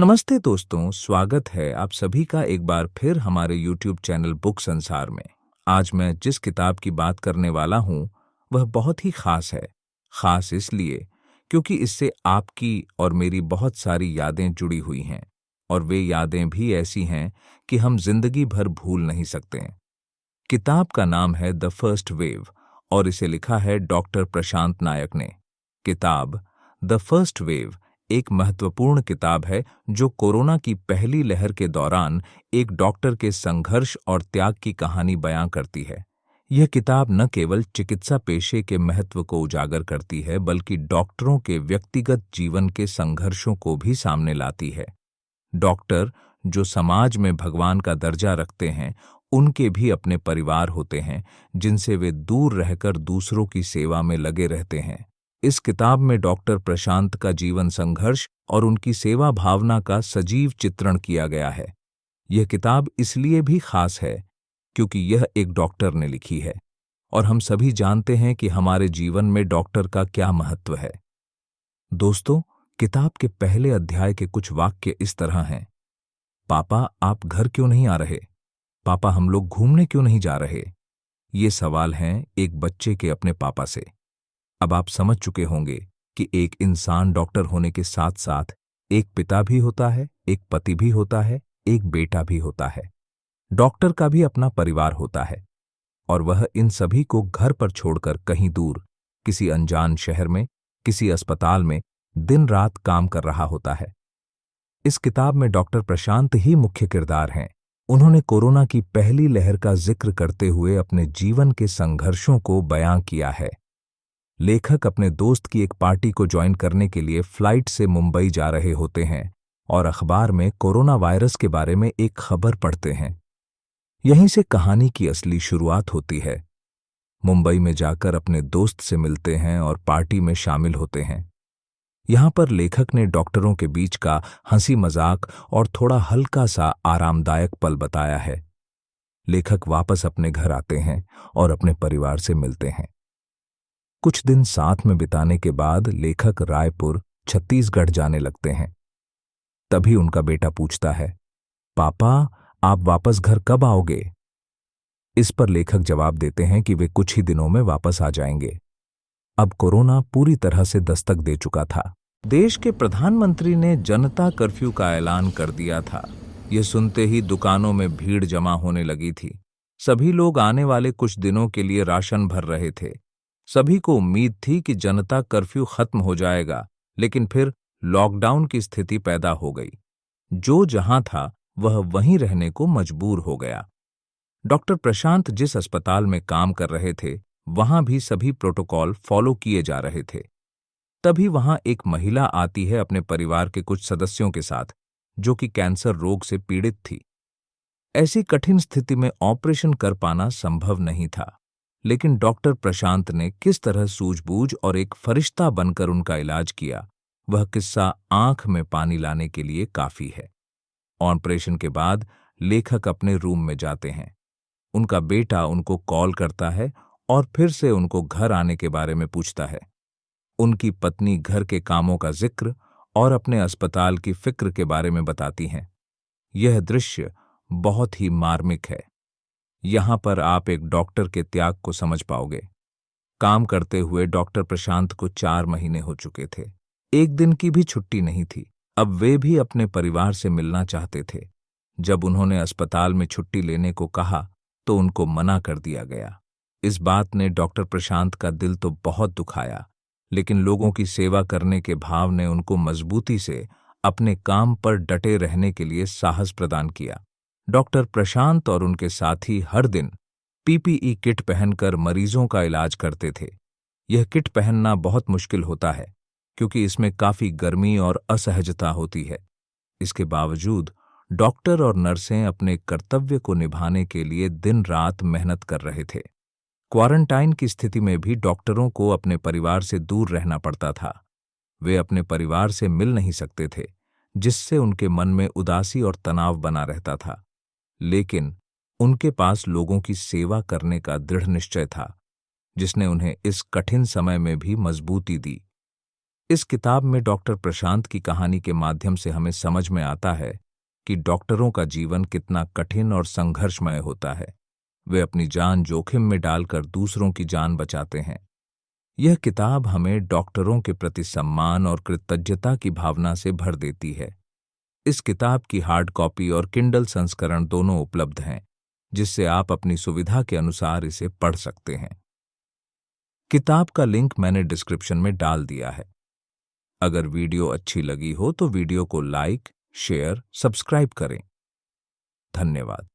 नमस्ते दोस्तों, स्वागत है आप सभी का एक बार फिर हमारे YouTube चैनल बुक संसार में। आज मैं जिस किताब की बात करने वाला हूँ वह बहुत ही खास है। खास इसलिए क्योंकि इससे आपकी और मेरी बहुत सारी यादें जुड़ी हुई हैं और वे यादें भी ऐसी हैं कि हम जिंदगी भर भूल नहीं सकते हैं। किताब का नाम है द फर्स्ट वेव और इसे लिखा है डॉक्टर प्रशांत नायक ने। किताब द फर्स्ट वेव एक महत्वपूर्ण किताब है जो कोरोना की पहली लहर के दौरान एक डॉक्टर के संघर्ष और त्याग की कहानी बयां करती है। यह किताब न केवल चिकित्सा पेशे के महत्व को उजागर करती है बल्कि डॉक्टरों के व्यक्तिगत जीवन के संघर्षों को भी सामने लाती है। डॉक्टर जो समाज में भगवान का दर्जा रखते हैं, उनके भी अपने परिवार होते हैं जिनसे वे दूर रहकर दूसरों की सेवा में लगे रहते हैं। इस किताब में डॉक्टर प्रशांत का जीवन संघर्ष और उनकी सेवा भावना का सजीव चित्रण किया गया है। यह किताब इसलिए भी खास है क्योंकि यह एक डॉक्टर ने लिखी है और हम सभी जानते हैं कि हमारे जीवन में डॉक्टर का क्या महत्व है। दोस्तों, किताब के पहले अध्याय के कुछ वाक्य इस तरह हैं। पापा, आप घर क्यों नहीं आ रहे? पापा, हम लोग घूमने क्यों नहीं जा रहे? ये सवाल हैं एक बच्चे के अपने पापा से। अब आप समझ चुके होंगे कि एक इंसान डॉक्टर होने के साथ साथ एक पिता भी होता है, एक पति भी होता है, एक बेटा भी होता है। डॉक्टर का भी अपना परिवार होता है और वह इन सभी को घर पर छोड़कर कहीं दूर, किसी अनजान शहर में, किसी अस्पताल में दिन रात काम कर रहा होता है। इस किताब में डॉक्टर प्रशांत ही मुख्य किरदार हैं। उन्होंने कोरोना की पहली लहर का जिक्र करते हुए अपने जीवन के संघर्षों को बयां किया है। लेखक अपने दोस्त की एक पार्टी को ज्वाइन करने के लिए फ्लाइट से मुंबई जा रहे होते हैं और अखबार में कोरोना वायरस के बारे में एक खबर पढ़ते हैं। यहीं से कहानी की असली शुरुआत होती है। मुंबई में जाकर अपने दोस्त से मिलते हैं और पार्टी में शामिल होते हैं। यहाँ पर लेखक ने डॉक्टरों के बीच का हंसी मजाक और थोड़ा हल्का सा आरामदायक पल बताया है। लेखक वापस अपने घर आते हैं और अपने परिवार से मिलते हैं। कुछ दिन साथ में बिताने के बाद लेखक रायपुर, छत्तीसगढ़ जाने लगते हैं। तभी उनका बेटा पूछता है, पापा, आप वापस घर कब आओगे? इस पर लेखक जवाब देते हैं कि वे कुछ ही दिनों में वापस आ जाएंगे। अब कोरोना पूरी तरह से दस्तक दे चुका था। देश के प्रधानमंत्री ने जनता कर्फ्यू का ऐलान कर दिया था। यह सुनते ही दुकानों में भीड़ जमा होने लगी थी। सभी लोग आने वाले कुछ दिनों के लिए राशन भर रहे थे। सभी को उम्मीद थी कि जनता कर्फ्यू खत्म हो जाएगा, लेकिन फिर लॉकडाउन की स्थिति पैदा हो गई। जो जहां था वह वहीं रहने को मजबूर हो गया। डॉक्टर प्रशांत जिस अस्पताल में काम कर रहे थे, वहां भी सभी प्रोटोकॉल फॉलो किए जा रहे थे। तभी वहां एक महिला आती है अपने परिवार के कुछ सदस्यों के साथ, जो कि कैंसर रोग से पीड़ित थी। ऐसी कठिन स्थिति में ऑपरेशन कर पाना संभव नहीं था, लेकिन डॉक्टर प्रशांत ने किस तरह सूझबूझ और एक फरिश्ता बनकर उनका इलाज किया, वह किस्सा आंख में पानी लाने के लिए काफी है। ऑपरेशन के बाद लेखक अपने रूम में जाते हैं। उनका बेटा उनको कॉल करता है और फिर से उनको घर आने के बारे में पूछता है। उनकी पत्नी घर के कामों का जिक्र और अपने अस्पताल की फिक्र के बारे में बताती हैं। यह दृश्य बहुत ही मार्मिक है। यहां पर आप एक डॉक्टर के त्याग को समझ पाओगे। काम करते हुए डॉक्टर प्रशांत को 4 महीने हो चुके थे। एक दिन की भी छुट्टी नहीं थी। अब वे भी अपने परिवार से मिलना चाहते थे। जब उन्होंने अस्पताल में छुट्टी लेने को कहा तो उनको मना कर दिया गया। इस बात ने डॉक्टर प्रशांत का दिल तो बहुत दुखाया, लेकिन लोगों की सेवा करने के भाव ने उनको मजबूती से अपने काम पर डटे रहने के लिए साहस प्रदान किया। डॉक्टर प्रशांत और उनके साथी हर दिन पीपीई किट पहनकर मरीजों का इलाज करते थे। यह किट पहनना बहुत मुश्किल होता है क्योंकि इसमें काफी गर्मी और असहजता होती है। इसके बावजूद डॉक्टर और नर्सें अपने कर्तव्य को निभाने के लिए दिन रात मेहनत कर रहे थे। क्वारंटाइन की स्थिति में भी डॉक्टरों को अपने परिवार से दूर रहना पड़ता था। वे अपने परिवार से मिल नहीं सकते थे, जिससे उनके मन में उदासी और तनाव बना रहता था। लेकिन उनके पास लोगों की सेवा करने का दृढ़ निश्चय था, जिसने उन्हें इस कठिन समय में भी मजबूती दी। इस किताब में डॉक्टर प्रशांत की कहानी के माध्यम से हमें समझ में आता है कि डॉक्टरों का जीवन कितना कठिन और संघर्षमय होता है। वे अपनी जान जोखिम में डालकर दूसरों की जान बचाते हैं। यह किताब हमें डॉक्टरों के प्रति सम्मान और कृतज्ञता की भावना से भर देती है। इस किताब की हार्ड कॉपी और किंडल संस्करण दोनों उपलब्ध हैं, जिससे आप अपनी सुविधा के अनुसार इसे पढ़ सकते हैं। किताब का लिंक मैंने डिस्क्रिप्शन में डाल दिया है। अगर वीडियो अच्छी लगी हो तो वीडियो को लाइक, शेयर, सब्सक्राइब करें। धन्यवाद।